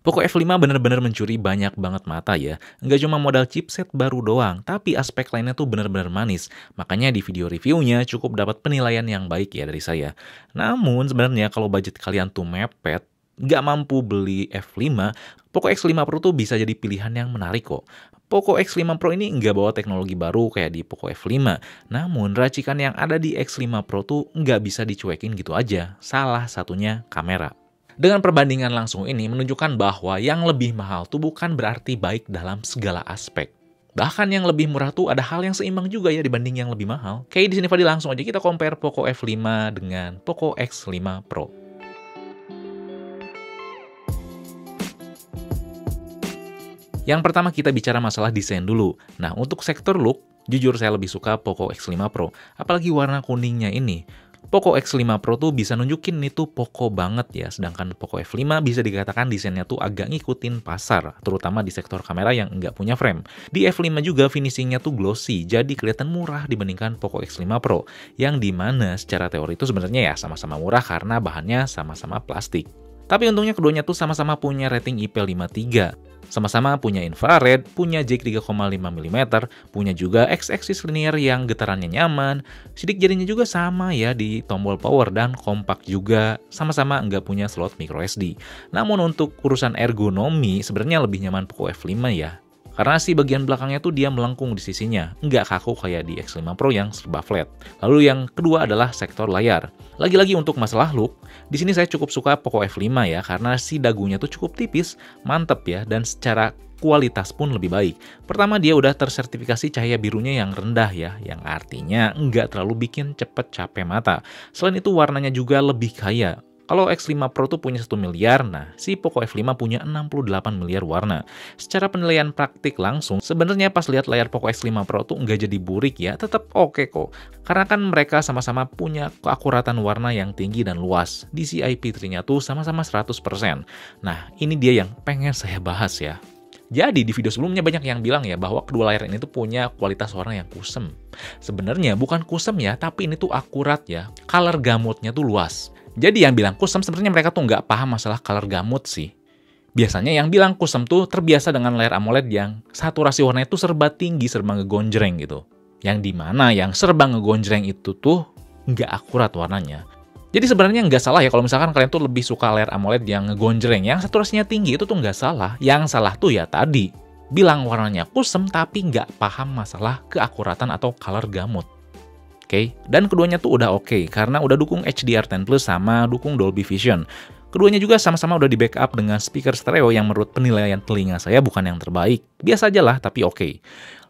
Poco F5 bener-bener mencuri banyak banget mata ya. Nggak cuma modal chipset baru doang, tapi aspek lainnya tuh bener-bener manis. Makanya di video reviewnya cukup dapat penilaian yang baik ya dari saya. Namun sebenarnya kalau budget kalian tuh mepet, nggak mampu beli F5, Poco X5 Pro tuh bisa jadi pilihan yang menarik kok. Poco X5 Pro ini nggak bawa teknologi baru kayak di Poco F5, namun racikan yang ada di X5 Pro tuh nggak bisa dicuekin gitu aja. Salah satunya kamera. Dengan perbandingan langsung ini menunjukkan bahwa yang lebih mahal tuh bukan berarti baik dalam segala aspek. Bahkan yang lebih murah tuh ada hal yang seimbang juga ya dibanding yang lebih mahal. Kayak di sini Fadil langsung aja kita compare Poco F5 dengan Poco X5 Pro. Yang pertama kita bicara masalah desain dulu. Nah, untuk sektor look, jujur saya lebih suka Poco X5 Pro. Apalagi warna kuningnya ini. Poco X5 Pro tuh bisa nunjukin nih tuh Poco banget ya, sedangkan Poco F5 bisa dikatakan desainnya tuh agak ngikutin pasar, terutama di sektor kamera yang nggak punya frame. Di F5 juga finishingnya tuh glossy, jadi kelihatan murah dibandingkan Poco X5 Pro, yang dimana secara teori itu sebenarnya ya sama-sama murah karena bahannya sama-sama plastik. Tapi untungnya keduanya tuh sama-sama punya rating IP53. Sama-sama punya infrared, punya jack 3,5 mm, punya juga X-axis linear yang getarannya nyaman, sidik jarinya juga sama ya di tombol power dan kompak juga, sama-sama nggak punya slot microSD. Namun untuk urusan ergonomi sebenarnya lebih nyaman Poco F5 ya. Karena si bagian belakangnya tuh dia melengkung di sisinya, nggak kaku kayak di X5 Pro yang serba flat. Lalu yang kedua adalah sektor layar. Lagi-lagi untuk masalah look, di sini saya cukup suka Poco F5 ya, karena si dagunya tuh cukup tipis, mantep ya, dan secara kualitas pun lebih baik. Pertama dia udah tersertifikasi cahaya birunya yang rendah ya, yang artinya nggak terlalu bikin cepet capek mata. Selain itu warnanya juga lebih kaya. Kalau X5 Pro tuh punya 1 miliar, nah si Poco F5 punya 68 miliar warna. Secara penilaian praktik langsung, sebenarnya pas lihat layar Poco X5 Pro tuh nggak jadi burik ya, tetap oke kok. Karena kan mereka sama-sama punya keakuratan warna yang tinggi dan luas. DCI-P3-nya tuh sama-sama 100%. Nah, ini dia yang pengen saya bahas ya. Jadi di video sebelumnya banyak yang bilang ya bahwa kedua layar ini tuh punya kualitas warna yang kusem. Sebenarnya bukan kusem ya, tapi ini tuh akurat ya. Color gamutnya tuh luas. Jadi yang bilang kusem sebenarnya mereka tuh nggak paham masalah color gamut sih. Biasanya yang bilang kusem tuh terbiasa dengan layar AMOLED yang saturasi warnanya tuh serba tinggi, serba ngegonjreng gitu. Yang dimana yang serba ngegonjreng itu tuh nggak akurat warnanya. Jadi sebenarnya nggak salah ya kalau misalkan kalian tuh lebih suka layar AMOLED yang ngegonjreng, yang saturasinya tinggi itu tuh nggak salah. Yang salah tuh ya tadi, bilang warnanya kusem tapi nggak paham masalah keakuratan atau color gamut. Oke, dan keduanya tuh udah oke, karena udah dukung HDR10+ sama dukung Dolby Vision. Keduanya juga sama-sama udah di backup dengan speaker stereo yang menurut penilaian telinga saya bukan yang terbaik. Biasa aja lah, tapi oke.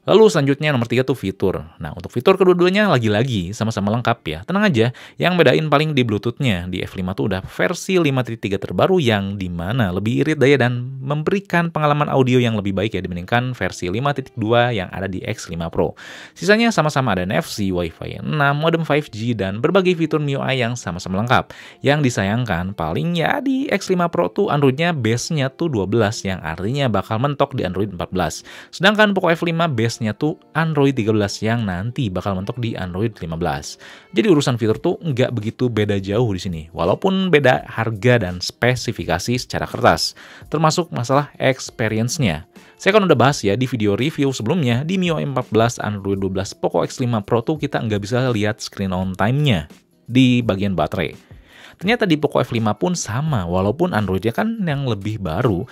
Lalu selanjutnya nomor 3 tuh fitur. Nah, untuk fitur kedua-duanya lagi-lagi sama-sama lengkap ya. Tenang aja, yang bedain paling di Bluetooth-nya. Di F5 tuh udah versi 5.3 terbaru yang dimana lebih irit daya dan memberikan pengalaman audio yang lebih baik ya dibandingkan versi 5.2 yang ada di X5 Pro. Sisanya sama-sama ada NFC, Wi-Fi 6, modem 5G, dan berbagai fitur MIUI yang sama-sama lengkap. Yang disayangkan paling ya di X5 Pro tuh Android-nya base-nya tuh 12 yang artinya bakal mentok di Android 14. Sedangkan Poco F5 base-nya tuh Android 13 yang nanti bakal mentok di Android 15. Jadi urusan fitur tuh nggak begitu beda jauh di sini, walaupun beda harga dan spesifikasi secara kertas, termasuk masalah experience-nya. Saya kan udah bahas ya di video review sebelumnya, di MIUI 14 Android 12 Poco X5 Pro tuh kita nggak bisa lihat screen on time-nya di bagian baterai. Ternyata di Poco F5 pun sama, walaupun Android-nya kan yang lebih baru.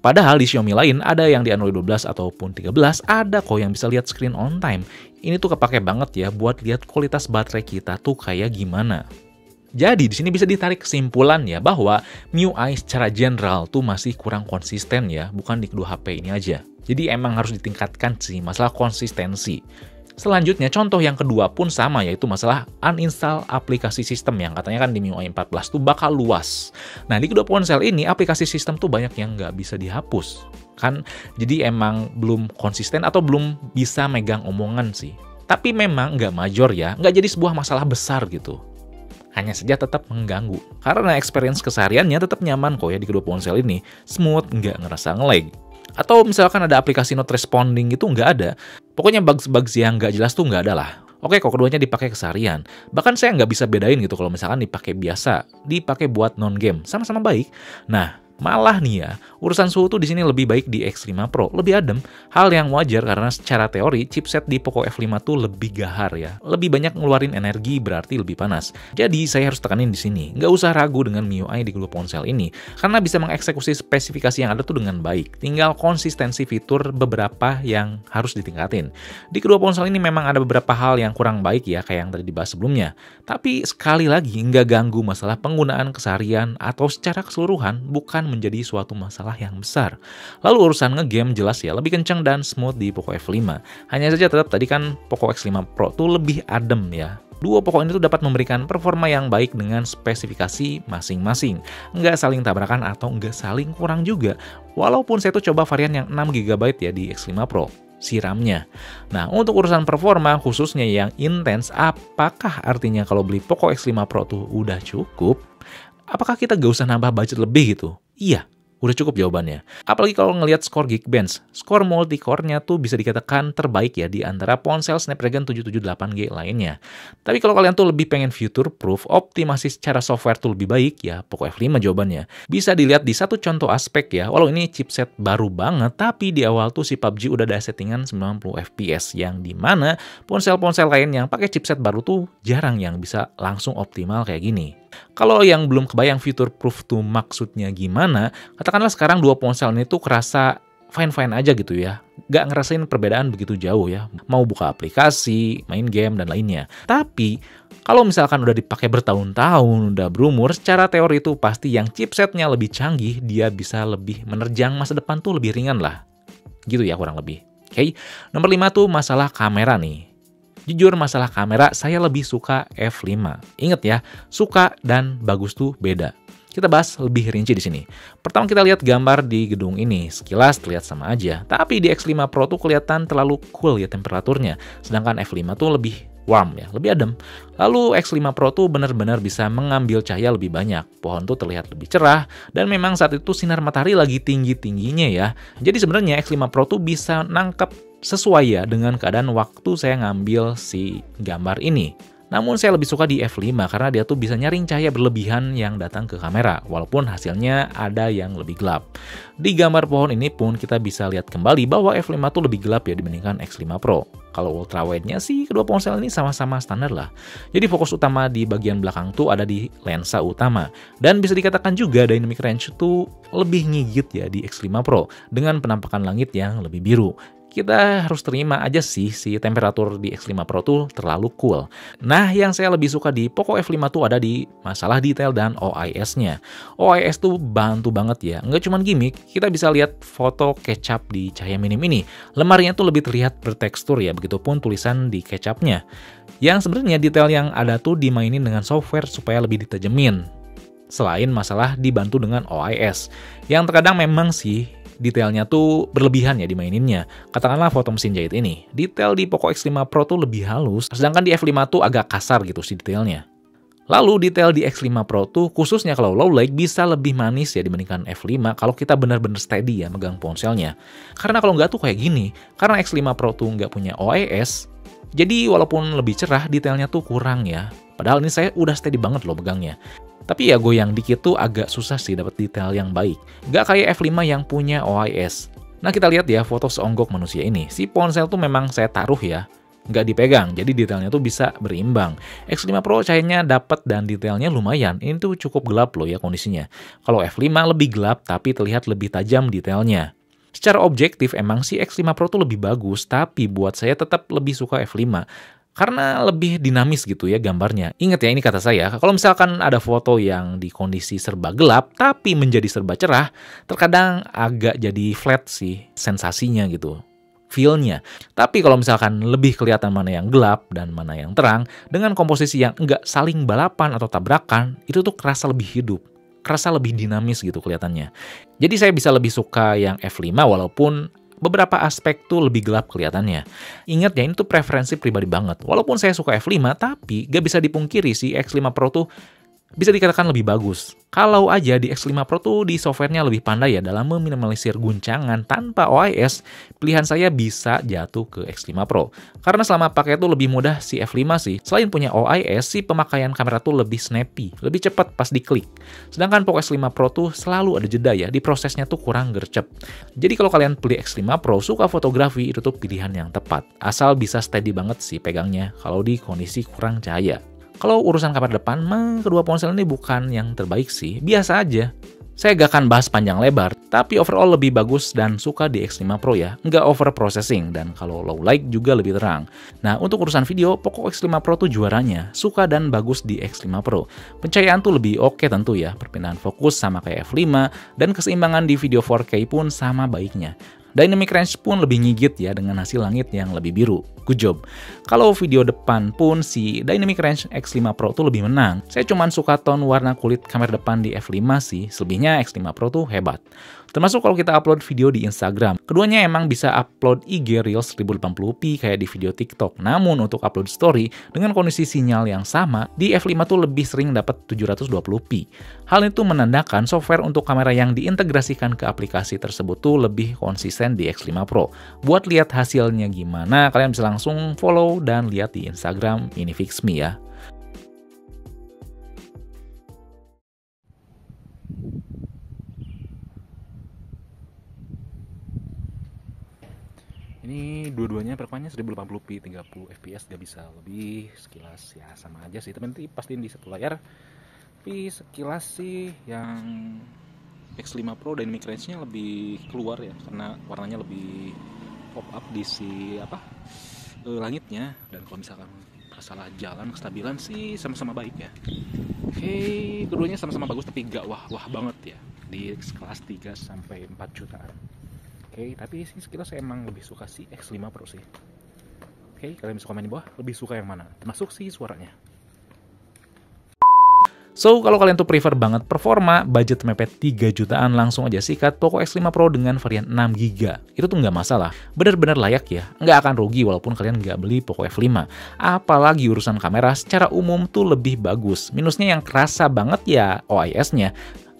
Padahal di Xiaomi lain ada yang di Android 12 ataupun 13 ada kok yang bisa lihat screen on time. Ini tuh kepake banget ya buat lihat kualitas baterai kita tuh kayak gimana. Jadi di sini bisa ditarik kesimpulan ya bahwa MIUI secara general tuh masih kurang konsisten ya, bukan di kedua HP ini aja. Jadi emang harus ditingkatkan sih masalah konsistensi. Selanjutnya, contoh yang kedua pun sama, yaitu masalah uninstall aplikasi sistem yang katanya kan di MIUI 14 tuh bakal luas. Nah, di kedua ponsel ini, aplikasi sistem tuh banyak yang nggak bisa dihapus. Kan, jadi emang belum konsisten atau belum bisa megang omongan sih. Tapi memang nggak major ya, nggak jadi sebuah masalah besar gitu. Hanya saja tetap mengganggu. Karena experience kesehariannya tetap nyaman kok ya di kedua ponsel ini. Smooth, nggak ngerasa nge-lag. Atau misalkan ada aplikasi not responding gitu nggak ada. Pokoknya bugs-bugs yang nggak jelas tuh nggak ada lah. Oke kok keduanya dipakai keseharian. Bahkan saya nggak bisa bedain gitu kalau misalkan dipakai biasa, dipakai buat non-game. Sama-sama baik. Nah, Malah nih ya, urusan suhu tuh di sini lebih baik di X5 Pro, lebih adem. Hal yang wajar karena secara teori chipset di Poco F5 tuh lebih gahar ya, lebih banyak ngeluarin energi berarti lebih panas. Jadi saya harus tekanin di sini, nggak usah ragu dengan MIUI di kedua ponsel ini, karena bisa mengeksekusi spesifikasi yang ada tuh dengan baik. Tinggal konsistensi fitur beberapa yang harus ditingkatin. Di kedua ponsel ini memang ada beberapa hal yang kurang baik ya, kayak yang tadi dibahas sebelumnya. Tapi sekali lagi nggak ganggu masalah penggunaan keseharian atau secara keseluruhan, bukan menjadi suatu masalah yang besar. Lalu urusan ngegame jelas ya lebih kencang dan smooth di Poco F5. Hanya saja tetap tadi kan Poco X5 Pro tuh lebih adem ya. Dua Poco ini tuh dapat memberikan performa yang baik dengan spesifikasi masing-masing. Nggak saling tabrakan atau nggak saling kurang juga. Walaupun saya tuh coba varian yang 6GB ya di X5 Pro. RAM-nya. Nah, untuk urusan performa khususnya yang intens, apakah artinya kalau beli Poco X5 Pro tuh udah cukup? Apakah kita gak usah nambah budget lebih gitu? Iya, udah cukup jawabannya. Apalagi kalau ngelihat skor Geekbench, skor multi-core-nya tuh bisa dikatakan terbaik ya di antara ponsel Snapdragon 778G lainnya. Tapi kalau kalian tuh lebih pengen future-proof, optimasi secara software tuh lebih baik ya, Poco F5 jawabannya. Bisa dilihat di satu contoh aspek ya, walau ini chipset baru banget, tapi di awal tuh si PUBG udah ada settingan 90 FPS, yang dimana ponsel-ponsel lain yang pakai chipset baru tuh jarang yang bisa langsung optimal kayak gini. Kalau yang belum kebayang future proof tuh maksudnya gimana, katakanlah sekarang dua ponsel ini tuh kerasa fine-fine aja gitu ya. Gak ngerasain perbedaan begitu jauh ya. Mau buka aplikasi, main game, dan lainnya. Tapi, kalau misalkan udah dipakai bertahun-tahun, udah berumur, secara teori itu pasti yang chipsetnya lebih canggih, dia bisa lebih menerjang masa depan tuh lebih ringan lah. Gitu ya kurang lebih. Oke, nomor 5 tuh masalah kamera nih. Jujur masalah kamera, saya lebih suka F5. Ingat ya, suka dan bagus tuh beda. Kita bahas lebih rinci di sini. Pertama kita lihat gambar di gedung ini. Sekilas terlihat sama aja. Tapi di X5 Pro tuh kelihatan terlalu cool ya temperaturnya. Sedangkan F5 tuh lebih warm ya, lebih adem. Lalu X5 Pro tuh benar-benar bisa mengambil cahaya lebih banyak. Pohon tuh terlihat lebih cerah. Dan memang saat itu sinar matahari lagi tinggi-tingginya ya. Jadi sebenarnya X5 Pro tuh bisa nangkep sesuai ya dengan keadaan waktu saya ngambil si gambar ini. Namun saya lebih suka di F5 karena dia tuh bisa nyaring cahaya berlebihan yang datang ke kamera, walaupun hasilnya ada yang lebih gelap. Di gambar pohon ini pun kita bisa lihat kembali bahwa F5 tuh lebih gelap ya dibandingkan X5 Pro. Kalau ultrawide-nya sih kedua ponsel ini sama-sama standar lah. Jadi fokus utama di bagian belakang tuh ada di lensa utama. Dan bisa dikatakan juga dynamic range tuh lebih ngigit ya di X5 Pro dengan penampakan langit yang lebih biru. Kita harus terima aja sih si temperatur di X5 Pro tuh terlalu cool. Nah, yang saya lebih suka di Poco F5 tuh ada di masalah detail dan OIS-nya. OIS tuh bantu banget ya. Nggak cuma gimmick, kita bisa lihat foto kecap di cahaya minim ini. Lemarinya tuh lebih terlihat bertekstur ya, begitupun tulisan di kecapnya. Yang sebenarnya detail yang ada tuh dimainin dengan software supaya lebih ditajemin. Selain masalah dibantu dengan OIS, yang terkadang memang sih detailnya tuh berlebihan ya dimaininnya. Katakanlah foto mesin jahit ini. Detail di Poco X5 Pro tuh lebih halus, sedangkan di F5 tuh agak kasar gitu sih detailnya. Lalu detail di X5 Pro tuh khususnya kalau low light bisa lebih manis ya dibandingkan F5 kalau kita benar-benar steady ya megang ponselnya. Karena kalau nggak tuh kayak gini, karena X5 Pro tuh nggak punya OIS, jadi walaupun lebih cerah detailnya tuh kurang ya. Padahal ini saya udah steady banget loh megangnya. Tapi ya goyang dikit tuh agak susah sih dapat detail yang baik. Nggak kayak F5 yang punya OIS. Nah kita lihat ya foto seonggok manusia ini. Si ponsel tuh memang saya taruh ya. Nggak dipegang, jadi detailnya tuh bisa berimbang. X5 Pro cahayanya dapat dan detailnya lumayan. Ini tuh cukup gelap loh ya kondisinya. Kalau F5 lebih gelap tapi terlihat lebih tajam detailnya. Secara objektif emang si X5 Pro tuh lebih bagus, tapi buat saya tetap lebih suka F5. Karena lebih dinamis gitu ya gambarnya. Ingat ya ini kata saya, kalau misalkan ada foto yang di kondisi serba gelap tapi menjadi serba cerah, terkadang agak jadi flat sih sensasinya gitu, feel-nya. Tapi kalau misalkan lebih kelihatan mana yang gelap dan mana yang terang, dengan komposisi yang enggak saling balapan atau tabrakan, itu tuh kerasa lebih hidup, kerasa lebih dinamis gitu kelihatannya. Jadi saya bisa lebih suka yang F5 walaupun beberapa aspek tuh lebih gelap kelihatannya. Ingat ya, ini tuh preferensi pribadi banget. Walaupun saya suka F5, tapi gak bisa dipungkiri si X5 Pro tuh bisa dikatakan lebih bagus. Kalau aja di X5 Pro tuh di softwarenya lebih pandai ya dalam meminimalisir guncangan tanpa OIS, pilihan saya bisa jatuh ke X5 Pro. Karena selama pakai itu lebih mudah si F5 sih. Selain punya OIS, si pemakaian kamera tuh lebih snappy, lebih cepat pas diklik. Sedangkan Poco X5 Pro tuh selalu ada jeda ya, di prosesnya tuh kurang gercep. Jadi kalau kalian beli X5 Pro suka fotografi, itu tuh pilihan yang tepat. Asal bisa steady banget sih pegangnya kalau di kondisi kurang cahaya. Kalau urusan kamera depan, kedua ponsel ini bukan yang terbaik sih, biasa aja. Saya gak akan bahas panjang lebar, tapi overall lebih bagus dan suka di X5 Pro ya, nggak over processing, dan kalau low light juga lebih terang. Nah, untuk urusan video, Poco X5 Pro tuh juaranya, suka dan bagus di X5 Pro. Pencahayaan tuh lebih oke tentu ya, perpindahan fokus sama kayak F5, dan keseimbangan di video 4K pun sama baiknya. Dynamic range pun lebih ngigit ya dengan hasil langit yang lebih biru. Good job. Kalau video depan pun si Dynamic range X5 Pro tuh lebih menang. Saya cuman suka tone warna kulit kamera depan di F5 sih, selebihnya X5 Pro tuh hebat. Termasuk kalau kita upload video di Instagram. Keduanya emang bisa upload IG Reels 1080p kayak di video TikTok. Namun untuk upload story dengan kondisi sinyal yang sama, di F5 tuh lebih sering dapat 720p. Hal itu menandakan software untuk kamera yang diintegrasikan ke aplikasi tersebut tuh lebih konsisten di X5 Pro. Buat lihat hasilnya gimana, kalian bisa langsung follow dan lihat di Instagram IniFixMe ya. Ini dua-duanya performanya 1080p 30 fps gak bisa lebih, sekilas ya sama aja sih, tapi nanti pastiin di satu layar. Tapi sekilas sih yang X5 Pro dynamic range-nya lebih keluar ya, karena warnanya lebih pop up di si langitnya, dan kalau misalkan masalah jalan kestabilan sih sama-sama baik ya. Oke, keduanya sama-sama bagus tapi gak wah banget ya di kelas 3 sampai 4 jutaan. Oke, tapi sih sekilas saya emang lebih suka si X5 Pro sih. Oke, kalian bisa komen di bawah lebih suka yang mana, termasuk sih suaranya. So, kalau kalian tuh prefer banget performa, budget mepet 3 jutaan, langsung aja sikat Poco X5 Pro dengan varian 6GB. Itu tuh nggak masalah, benar-benar layak ya. Nggak akan rugi walaupun kalian nggak beli Poco F5. Apalagi urusan kamera secara umum tuh lebih bagus. Minusnya yang kerasa banget ya OIS-nya.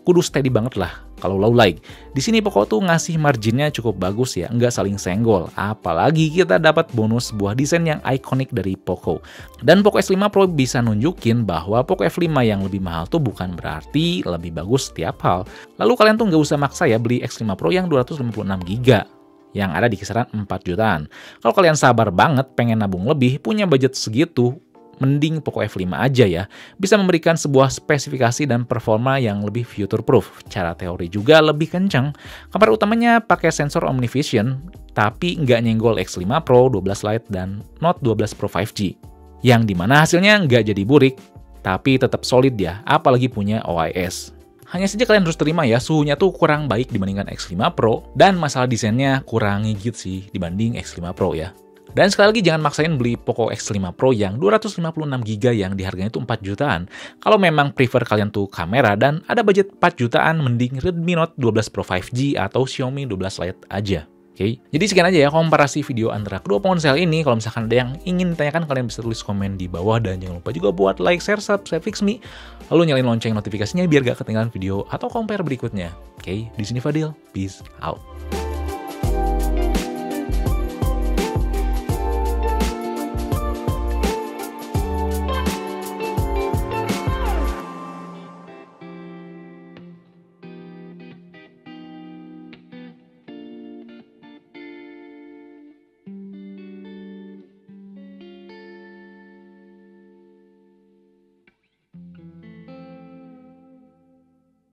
Kudu steady banget lah kalau low light. Di sini Poco tuh ngasih marginnya cukup bagus ya, nggak saling senggol. Apalagi kita dapat bonus sebuah desain yang ikonik dari Poco. Dan Poco X5 Pro bisa nunjukin bahwa Poco F5 yang lebih mahal tuh bukan berarti lebih bagus setiap hal. Lalu kalian tuh nggak usah maksa ya beli X5 Pro yang 256GB. Yang ada di kisaran 4 jutaan. Kalau kalian sabar banget pengen nabung lebih, punya budget segitu, mending Poco F5 aja ya. Bisa memberikan sebuah spesifikasi dan performa yang lebih future-proof. Cara teori juga lebih kencang. Kamera utamanya pakai sensor OmniVision, tapi nggak nyenggol X5 Pro, 12 Lite, dan Note 12 Pro 5G. Yang dimana hasilnya nggak jadi burik, tapi tetap solid ya, apalagi punya OIS. Hanya saja kalian harus terima ya, suhunya tuh kurang baik dibandingkan X5 Pro, dan masalah desainnya kurang ngigit sih dibanding X5 Pro ya. Dan sekali lagi jangan maksain beli Poco X5 Pro yang 256GB yang diharganya itu 4 jutaan. Kalau memang prefer kalian tuh kamera dan ada budget 4 jutaan, mending Redmi Note 12 Pro 5G atau Xiaomi 12 Lite aja. Oke, jadi sekian aja ya komparasi video antara kedua ponsel ini. Kalau misalkan ada yang ingin ditanyakan, kalian bisa tulis komen di bawah. Dan jangan lupa juga buat like, share, subscribe FixMe. Lalu nyalain lonceng notifikasinya biar gak ketinggalan video atau compare berikutnya. Oke, di sini Fadil. Peace out.